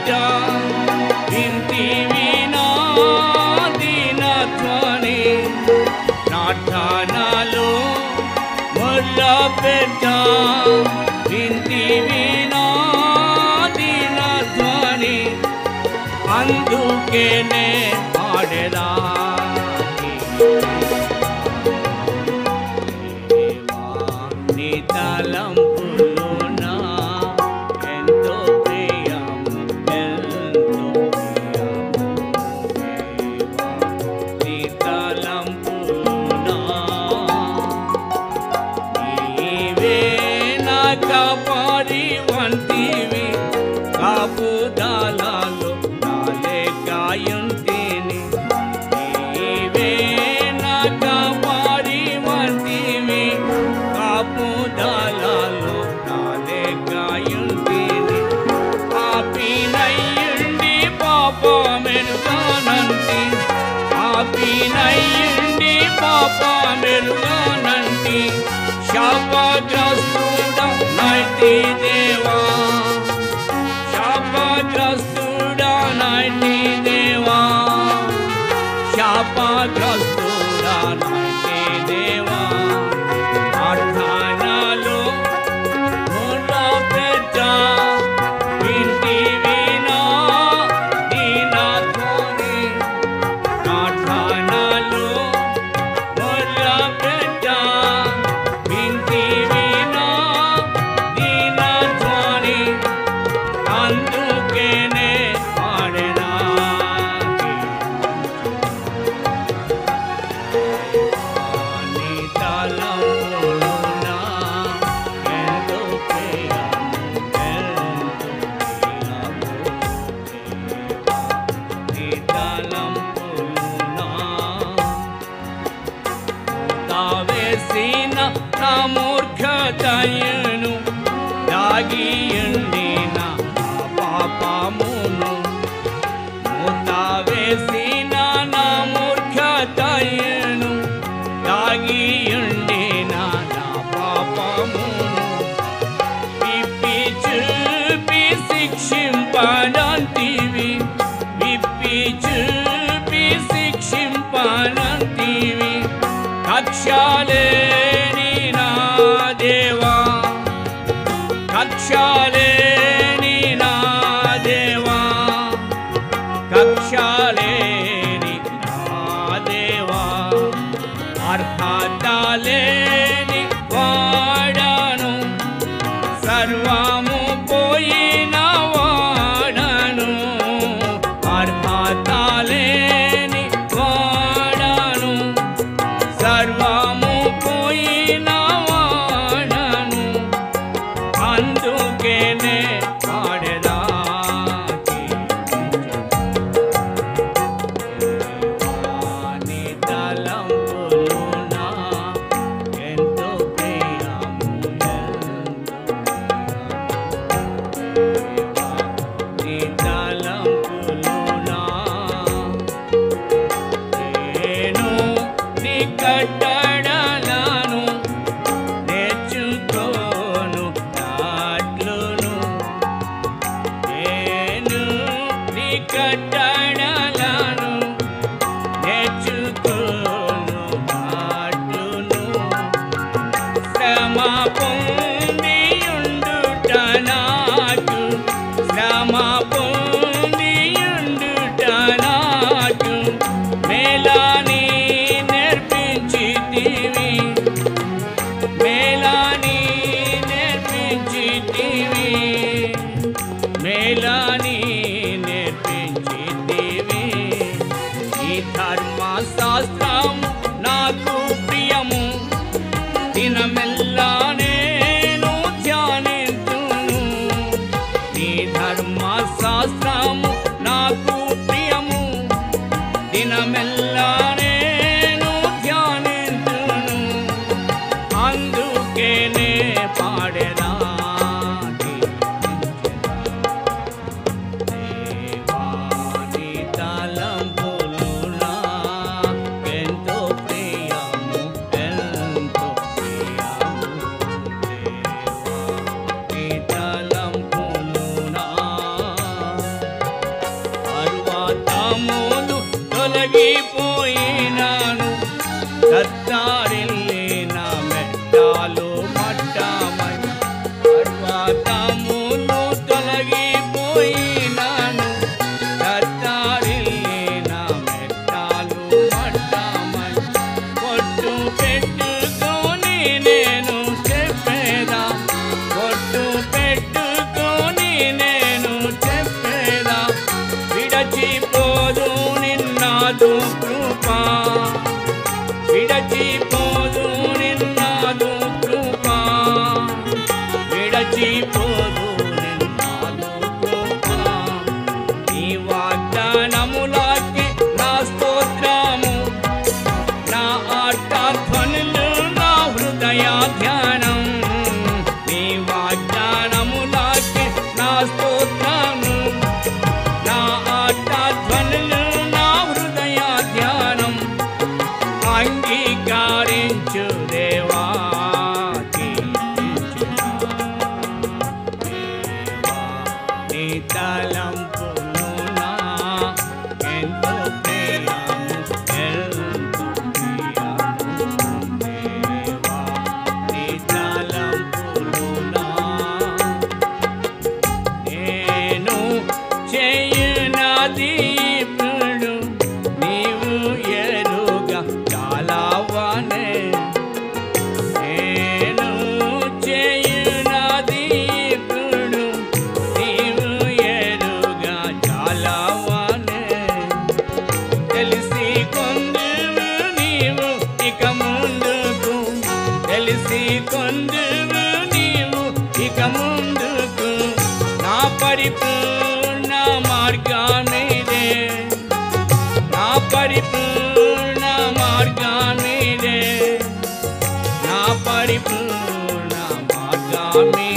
బిడ్డ వింటివి నా దీనత్వాన్ని ప్రార్థనలో మొదలుపెట్ట వింటివి నా దీనత్వాన్ని అందుకేనే పాడెదా నీ తలంపులు నా ఎంతో ప్రియము ఎంతో ప్రియము నీ తలంపులు నా నీవే నా కాపాడి వంటివి కాపుదలలో నా లేకయుంటిని నీవే నా కాపాడి వంటివి కాపుదలలో నా లేకయుంటిని పాపినయ్యుండి పాపమెరుగనంటి పాపినయ్యుండి పాపమెరుగనంటి శాపగ్రస్తుడనైతి దేవా శాపగ్రస్తుడనైతి దేవా శాపగ్రస్తుడనైతి దేవా ప్రార్థనలో మొదలుపెట్ట వింటివి నా దీనత్వాన్ని ప్రార్థనలో మొదలుపెట్ట వింటివి నా దీనత్వాన్ని అందుకేనే పాడెదా నీ తలంపులు నా ఎంతో ప్రియము ఎంతో ప్రియము నీ తలంపులు నా తావేసిన నా మూర్ఖతయను దాగియుండిన నా పాపమును మూతావేసిన నా మూర్ఖతయను దాగియుండిన నా పాపమును విప్పి చూపి శిక్షింపనంటివి విప్పి చూపి శిక్షింపనంటివి కక్షలేని నా దేవా కక్షలేని నా దేవా కక్షలేని నా దేవా అర్హతలేని వాడను సర్వము పోయిన వాడను అర్హతలేని వాడను సర్వము పోయిన వాడను అందుకేనే పాడెదా నీ తలంపులు నా ఎంతో ప్రియము నీ తలంపులు నా నేను నీ కట్టడలను నేర్చుకోను నాట్లును నేను నీ కట్టడలను నేర్చుకోను నాట్లును శ్రమ పొందియుండుట నాకు శ్రమ పొందియుండుట నాకు మేలాని నేర్పించితివి మేలాని నేర్పించితివి మేలాని నేర్పించితివి ఈ ధర్మశాస్త్రం నాకు ప్రియము దినమెల్లానే మరిచిపోదు నిన్నాను కృపా. నీ వాగ్దానములకే నా స్తోత్రము, నా ఆర్తధ్వనులు నా హృదయ ధ్యానం. నీ వాగ్దానములకే నా స్తోత్రము, నా ఆర్తధ్వనులు నా హృదయ ధ్యానం. అంగీకరించు దేవా, కీర్తించునా దేవా. నీ తలంపులు నాకెంతో ప్రియము, ఎంతో ప్రియము దేవా. నీ తలంపులు నేను చేయనది ఇప్పుడు నీవు ఎరుగా చాలావనే. నేను చేయనది ఇప్పుడు నీవు ఎరుగా చాలావనే. తెలిసి కొందువు నీవు ఇక ముందుకు, తెలిసి కొందువు నీవు ఇక ముందుకు. నా పరిపూర్ణ మార్గమిదే, నా పరిపూర్ణ మార్గమిదే, నా పరిపూర్ణ మార్గమిదే.